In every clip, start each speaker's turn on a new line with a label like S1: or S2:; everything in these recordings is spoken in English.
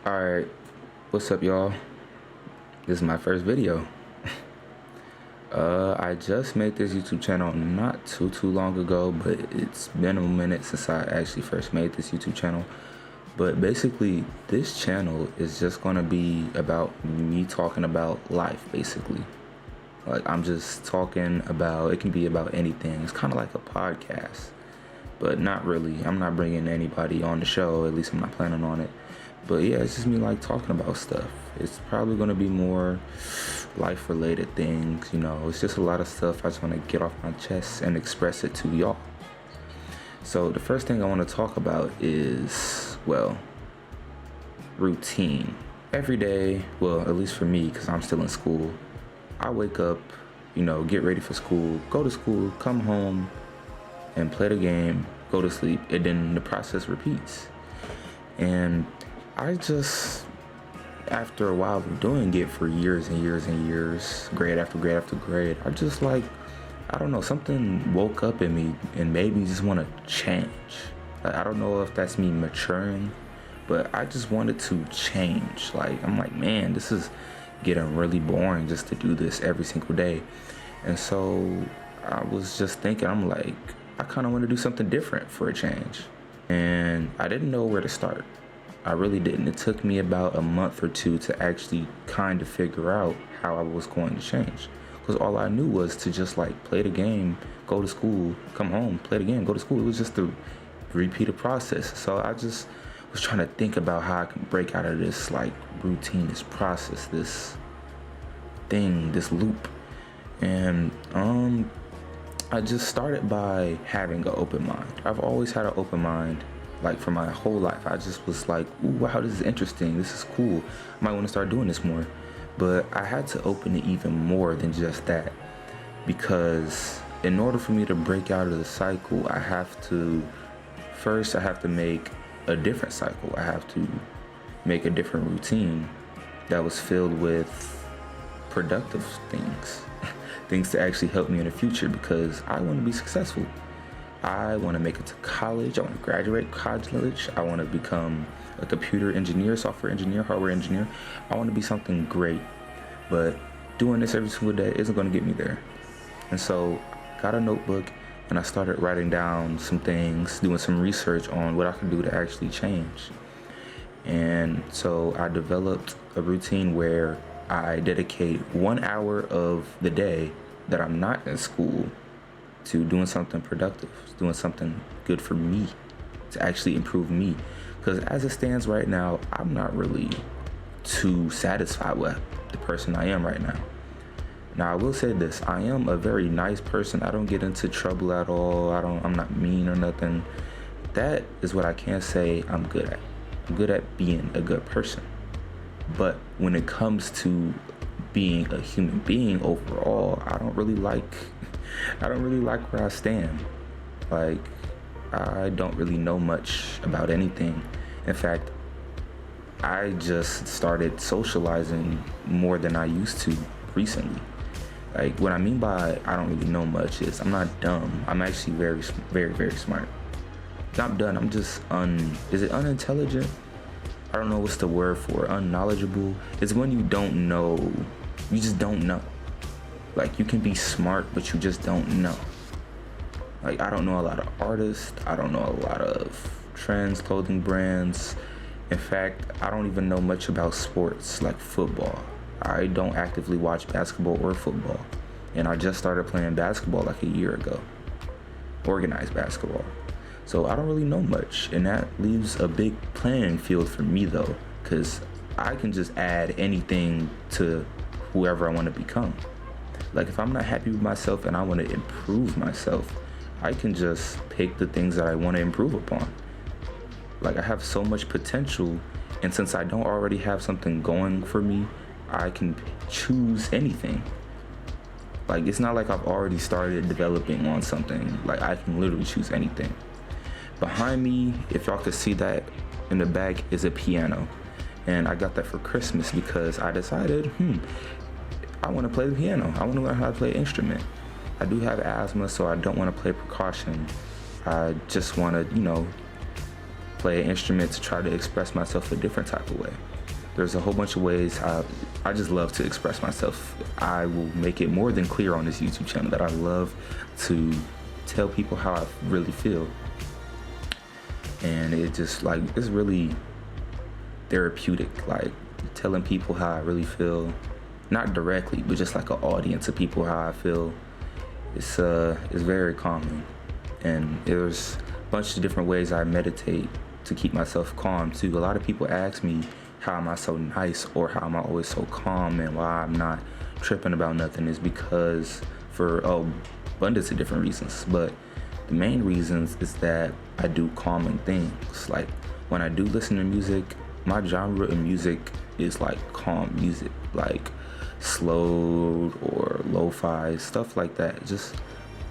S1: Alright, what's up y'all? This is my first video. I just made this YouTube channel not too long ago, but it's been a minute since I actually first made this YouTube channel. But basically, this channel is just gonna be about me talking about life, basically. Like, I'm just talking about, it can be about anything. It's kind of like a podcast, but not really. I'm not bringing anybody on the show, at least I'm not planning on it. But yeah, it's just me like talking about stuff. It's probably going to be more life related things, it's just a lot of stuff I just want to get off my chest and express it to y'all. So the first thing I want to talk about is, well, routine. Every day, well, at least for me, because I'm still in school, I wake up, get ready for school, go to school, come home and play the game, go to sleep, and then the process repeats. And I just, after a while of doing it for years and years and years, grade after grade after grade, I just I don't know, something woke up in me and made me just want to change. I don't know if that's me maturing, but I just wanted to change. I'm like, man, this is getting really boring just to do this every single day. And so I was just thinking, I'm like, I kind of want to do something different for a change. And I didn't know where to start. I really didn't. It took me about a month or two to actually kind of figure out how I was going to change. Because all I knew was to just play the game, go to school, come home, play the game, go to school. It was just a repeated process. So I just was trying to think about how I can break out of this routine, this process, this thing, this loop. And I just started by having an open mind. I've always had an open mind. For my whole life, I just was like, ooh, wow, this is interesting, this is cool, I might want to start doing this more. But I had to open it even more than just that, because in order for me to break out of the cycle, I have to make a different cycle. I have to make a different routine that was filled with productive things things to actually help me in the future, because I want to be successful. I want to make it to college. I want to graduate college. I want to become a computer engineer, software engineer, hardware engineer. I want to be something great. But doing this every single day isn't going to get me there. And so I got a notebook and I started writing down some things, doing some research on what I could do to actually change. And so I developed a routine where I dedicate 1 hour of the day that I'm not in school to doing something productive, doing something good for me, to actually improve me. Because as it stands right now, I'm not really too satisfied with the person I am right now. Now, I will say this, I am a very nice person. I don't get into trouble at all. I'm not mean or nothing. That is what I can say I'm good at. I'm good at being a good person. But when it comes to being a human being overall, I don't really like where I stand. I don't really know much about anything. In fact, I just started socializing more than I used to recently. What I mean by I don't really know much is I'm not dumb. I'm actually very, very, very smart. Not dumb, I'm just is it unintelligent? I don't know what's the word for it. Unknowledgeable. It's when you don't know. You just don't know. You can be smart, but you just don't know. I don't know a lot of artists. I don't know a lot of trends, clothing brands. In fact, I don't even know much about sports like football. I don't actively watch basketball or football. And I just started playing basketball a year ago. Organized basketball. So I don't really know much. And that leaves a big playing field for me though. Because I can just add anything to whoever I want to become. If I'm not happy with myself and I want to improve myself, I can just pick the things that I want to improve upon. I have so much potential, and since I don't already have something going for me, I can choose anything. It's not like I've already started developing on something. I can literally choose anything. Behind me, if y'all could see that in the back, is a piano. And I got that for Christmas because I decided, I want to play the piano. I want to learn how to play an instrument. I do have asthma, so I don't want to play percussion. I just want to, play an instrument to try to express myself a different type of way. There's a whole bunch of ways I just love to express myself. I will make it more than clear on this YouTube channel that I love to tell people how I really feel. And it just like, it's really therapeutic, like telling people how I really feel, not directly, but just like an audience of people how I feel. It's very calming. And there's a bunch of different ways I meditate to keep myself calm too. A lot of people ask me, how am I so nice, or how am I always so calm, and why I'm not tripping about nothing is because for abundance of different reasons. But the main reasons is that I do calming things. Like when I do listen to music, my genre of music is like calm music, like slowed or lo-fi, stuff like that. Just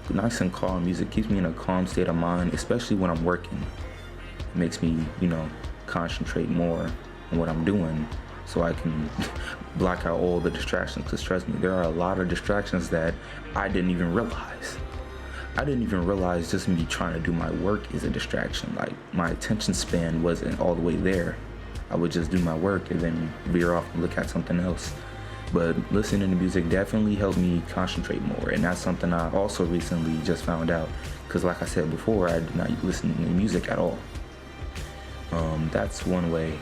S1: nice and calm music keeps me in a calm state of mind, especially when I'm working. It makes me, concentrate more on what I'm doing so I can block out all the distractions. Because trust me, there are a lot of distractions that I didn't even realize. I didn't even realize just me trying to do my work is a distraction. Like my attention span wasn't all the way there. I would just do my work and then veer off and look at something else. But listening to music definitely helped me concentrate more, and that's something I also recently just found out, because like I said before, I did not listen to music at all. That's one way.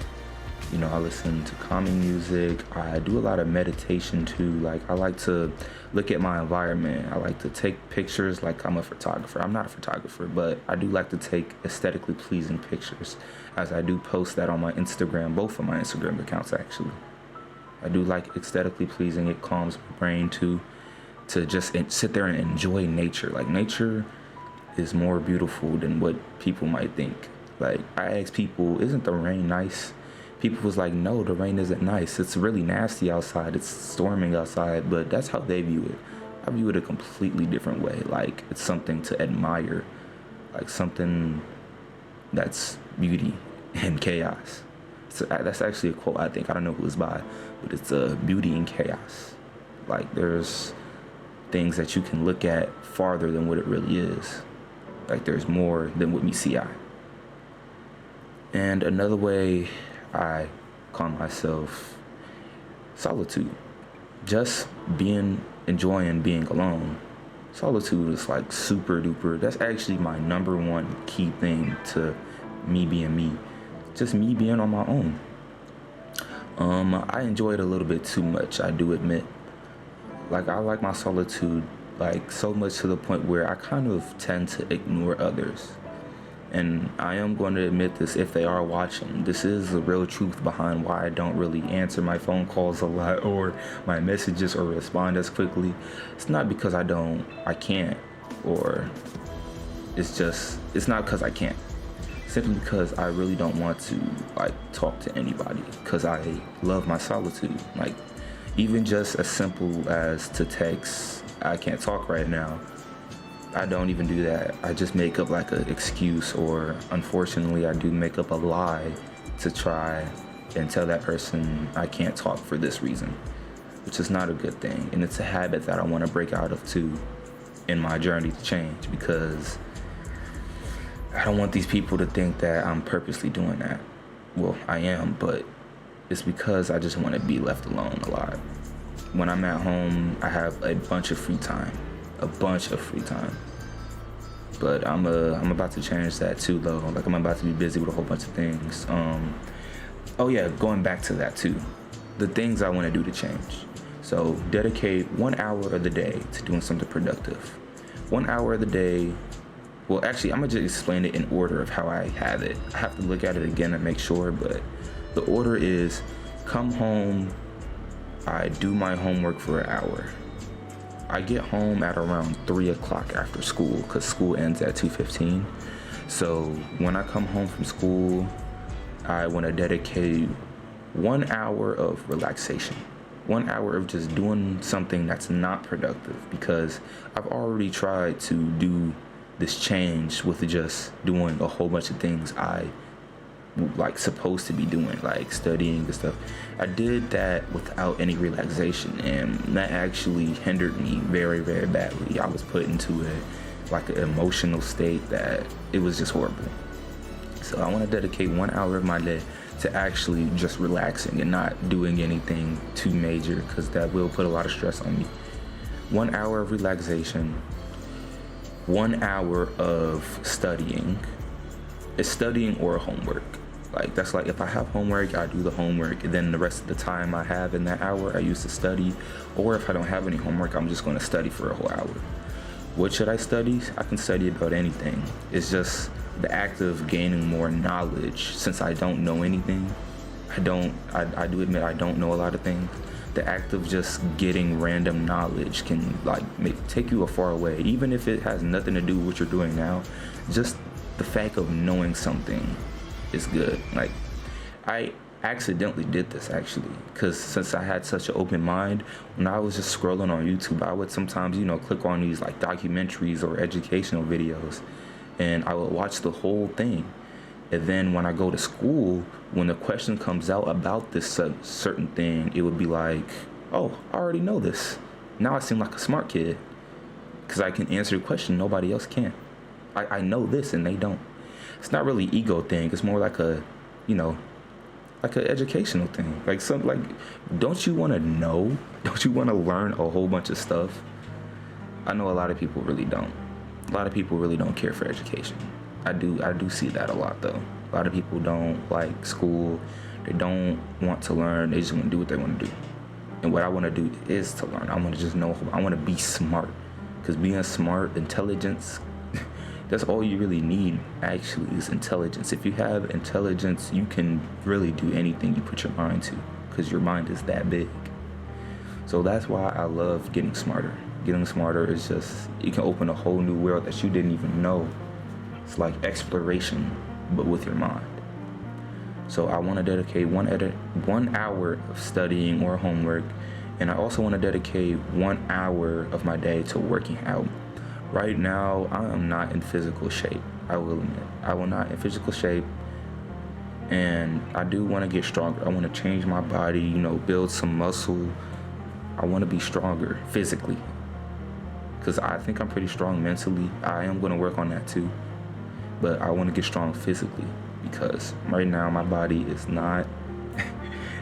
S1: I listen to calming music. I do a lot of meditation too. Like I like to look at my environment. I like to take pictures. Like I'm a photographer. I'm not a photographer, but I do like to take aesthetically pleasing pictures, as I do post that on my Instagram, both of my Instagram accounts actually. I do like aesthetically pleasing. It calms my brain too, to just sit there and enjoy nature. Like nature is more beautiful than what people might think. Like I asked people, isn't the rain nice? People was like, no, the rain isn't nice. It's really nasty outside. It's storming outside, but that's how they view it. I view it a completely different way. Like it's something to admire, like something that's beauty and chaos. So that's actually a quote, I think. I don't know who it's by, but it's beauty in chaos. Like there's things that you can look at farther than what it really is. Like there's more than what meets the eye. And another way I calm myself, solitude. Just enjoying being alone. Solitude is like super duper. That's actually my number one key thing to me being me. Just me being on my own. I enjoy it a little bit too much, I do admit. Like I like my solitude like so much to the point where I kind of tend to ignore others. And I am going to admit this if they are watching. This is the real truth behind why I don't really answer my phone calls a lot or my messages or respond as quickly. It's not because I can't, or it's not because I can't. Simply because I really don't want to like talk to anybody, because I love my solitude. Like even just as simple as to text, I can't talk right now. I don't even do that. I just make up like an excuse, or unfortunately I do make up a lie to try and tell that person I can't talk for this reason, which is not a good thing. And it's a habit that I want to break out of too in my journey to change, because I don't want these people to think that I'm purposely doing that. Well, I am, but it's because I just want to be left alone a lot. When I'm at home, I have a bunch of free time. But I'm about to change that too, though. Like I'm about to be busy with a whole bunch of things. Going back to that too, the things I want to do to change. So dedicate 1 hour of the day to doing something productive. 1 hour of the day. Well, actually, I'm gonna just explain it in order of how I have it. I have to look at it again and make sure, but the order is: come home, I do my homework for an hour. I get home at around 3 o'clock after school, because school ends at 2:15. So when I come home from school, I want to dedicate 1 hour of relaxation. 1 hour of just doing something that's not productive, because I've already tried to do this change with just doing a whole bunch of things I like supposed to be doing, like studying and stuff. I did that without any relaxation, and that actually hindered me very, very badly. I was put into an emotional state that it was just horrible. So I want to dedicate 1 hour of my day to actually just relaxing and not doing anything too major, because that will put a lot of stress on me. 1 hour of relaxation, 1 hour of studying. It's studying or homework. Like, that's like, if I have homework, I do the homework, and then the rest of the time I have in that hour I use to study. Or if I don't have any homework, I'm just going to study for a whole hour. What should I study? I can study about anything. It's just the act of gaining more knowledge. Since I don't know anything, I do admit I don't know a lot of things. The act of just getting random knowledge can like take you a far away, even if it has nothing to do with what you're doing now. Just the fact of knowing something is good. Like, I accidentally did this actually, because since I had such an open mind, when I was just scrolling on YouTube, I would sometimes, click on these like documentaries or educational videos, and I would watch the whole thing. And then when I go to school, when the question comes out about this certain thing, it would be like, oh, I already know this. Now I seem like a smart kid because I can answer the question nobody else can. I know this and they don't. It's not really ego thing. It's more like a, like an educational thing. Don't you want to know? Don't you want to learn a whole bunch of stuff? I know a lot of people really don't. A lot of people really don't care for education. I do see that a lot though. A lot of people don't like school. They don't want to learn. They just want to do what they want to do. And what I want to do is to learn. I want to just know. I want to be smart. Because being smart, intelligence, that's all you really need actually is intelligence. If you have intelligence, you can really do anything you put your mind to, because your mind is that big. So that's why I love getting smarter. Getting smarter is just, you can open a whole new world that you didn't even know. It's like exploration, but with your mind. So I want to dedicate 1 hour of studying or homework, and I also want to dedicate 1 hour of my day to working out. Right now, I am not in physical shape. I will admit, I will not in physical shape, and I do want to get stronger. I want to change my body, build some muscle. I want to be stronger physically, because I think I'm pretty strong mentally. I am going to work on that too, but I want to get strong physically, because right now my body is not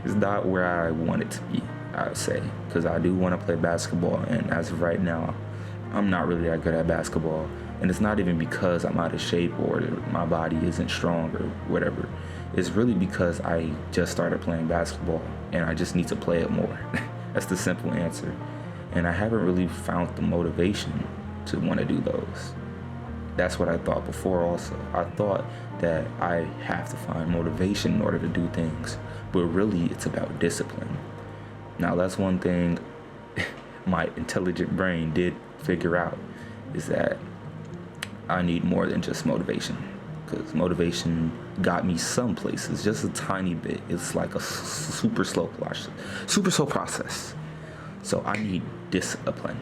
S1: it's not where I want it to be, I would say, because I do want to play basketball, and as of right now, I'm not really that good at basketball. And it's not even because I'm out of shape or my body isn't strong or whatever. It's really because I just started playing basketball and I just need to play it more. That's the simple answer. And I haven't really found the motivation to want to do those. That's what I thought before also. I thought that I have to find motivation in order to do things. But really, it's about discipline. Now, that's one thing my intelligent brain did figure out, is that I need more than just motivation, because motivation got me some places, just a tiny bit. It's like a super slow process. So I need discipline.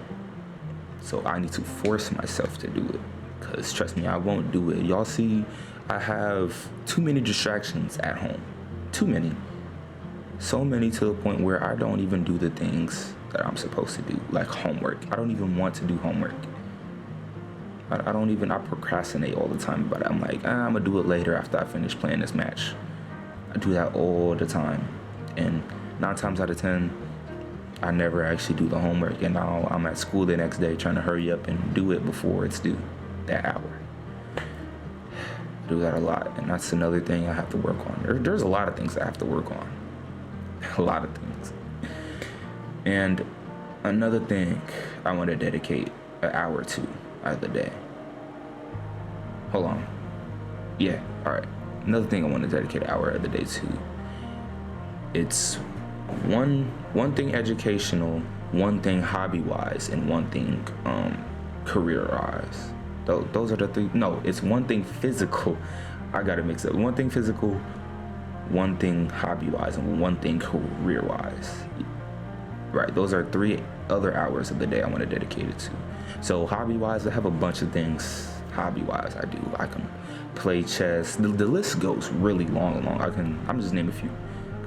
S1: So I need to force myself to do it, because trust me, I won't do it. Y'all see, I have too many distractions at home. Too many. So many to the point where I don't even do the things that I'm supposed to do, like homework. I don't even want to do homework. I procrastinate all the time, but I'm like, I'm gonna do it later after I finish playing this match. I do that all the time, and 9 times out of 10, I never actually do the homework, and now I'm at school the next day trying to hurry up and do it before it's due, that hour. I do that a lot, and that's another thing I have to work on. There's a lot of things I have to work on. A lot of things. And another thing I want to dedicate an hour to out of the day. Hold on. Yeah, alright. Another thing I want to dedicate an hour of the day to. It's one thing educational, one thing hobby-wise, and one thing career-wise. Those are the three. No, it's one thing physical. I gotta mix it. One thing physical, one thing hobby-wise, and one thing career-wise. Right, those are 3 other hours of the day I want to dedicate it to. So hobby-wise, I have a bunch of things hobby-wise I do. I can play chess. The list goes really long and long. I'm just name a few.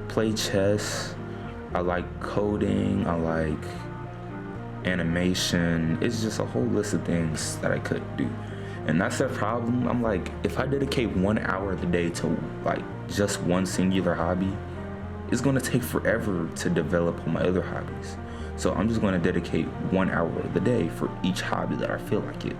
S1: Play chess. I like coding. I like animation. It's just a whole list of things that I could do. And that's the problem. I'm like, if I dedicate 1 hour of the day to like just one singular hobby, it's gonna take forever to develop all my other hobbies. So I'm just gonna dedicate 1 hour of the day for each hobby that I feel like it.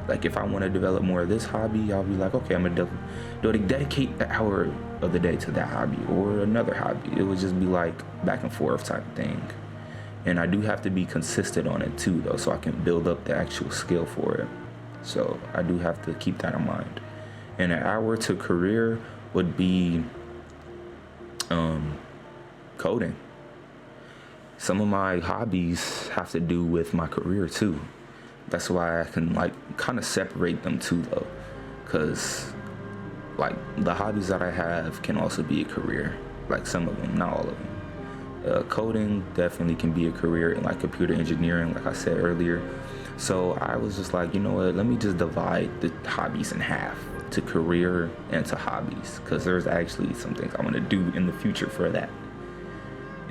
S1: Like if I want to develop more of this hobby, I'll be like, okay, I'm gonna dedicate an hour of the day to that hobby or another hobby. It would just be like back and forth type thing. And I do have to be consistent on it too, though, so I can build up the actual skill for it. So I do have to keep that in mind. And an hour to career would be coding. Some of my hobbies have to do with my career too. That's why I can like kind of separate them too, though, because like the hobbies that I have can also be a career. Like some of them, not all of them. Coding definitely can be a career in like computer engineering, like I said earlier. So I was just like, you know what, let me just divide the hobbies in half, to career and to hobbies, because there's actually some things I want to do in the future for that.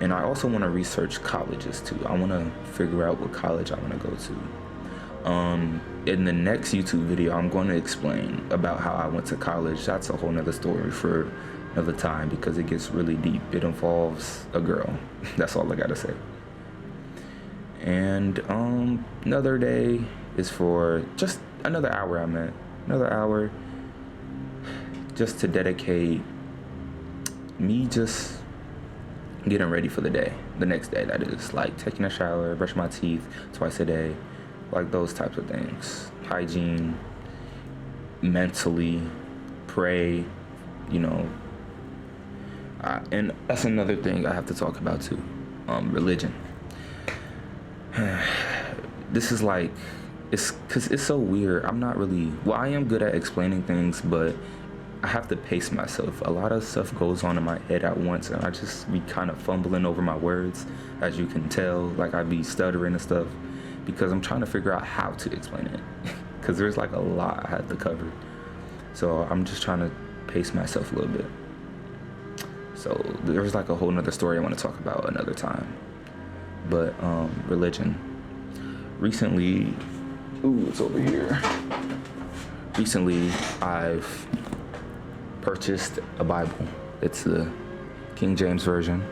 S1: And I also want to research colleges too. I want to figure out what college I want to go to. In the next YouTube video, I'm going to explain about how I went to college. That's a whole nother story for another time, because it gets really deep. It involves a girl. That's all I gotta say. And another day is for just another hour. Another hour just to dedicate me just getting ready for the day, the next day, that is, like taking a shower, brushing my teeth twice a day, like those types of things. Hygiene, mentally, pray, you know. And that's another thing I have to talk about too, religion. This is like, it's because it's so weird. I'm not really, well, I am good at explaining things, but I have to pace myself. A lot of stuff goes on in my head at once, and I just be kind of fumbling over my words, as you can tell. Like I be stuttering and stuff, because I'm trying to figure out how to explain it, because there's like a lot I had to cover. So I'm just trying to pace myself a little bit. So there's like a whole nother story I want to talk about another time. But religion. Recently, ooh, it's over here. Recently, I've purchased a Bible. It's the King James Version.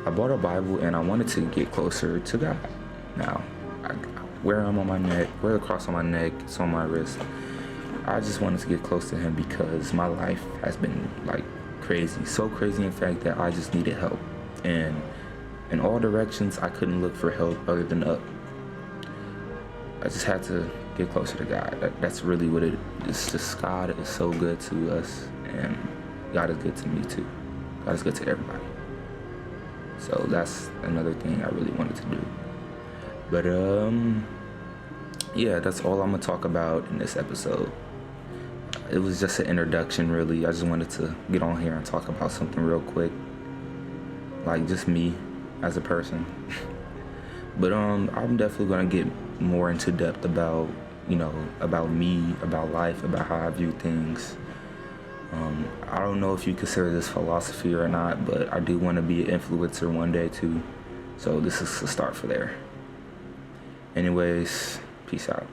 S1: I bought a Bible and I wanted to get closer to God. Now, I wear them on my neck, wear the cross on my neck, it's on my wrist. I just wanted to get close to Him because my life has been like crazy. So crazy, in fact, that I just needed help. And in all directions, I couldn't look for help other than up. I just had to get closer to God. That's really what it is. Just God is so good to us, and God is good to me too. God is good to everybody. So that's another thing I really wanted to do. But yeah, that's all I'm gonna talk about in this episode. It was just an introduction, really. I just wanted to get on here and talk about something real quick, like just me as a person. But I'm definitely gonna get more into depth about, you know, about me, about life, about how I view things. I don't know if you consider this philosophy or not, but I do want to be an influencer one day too. So this is a start for there. Anyways, peace out.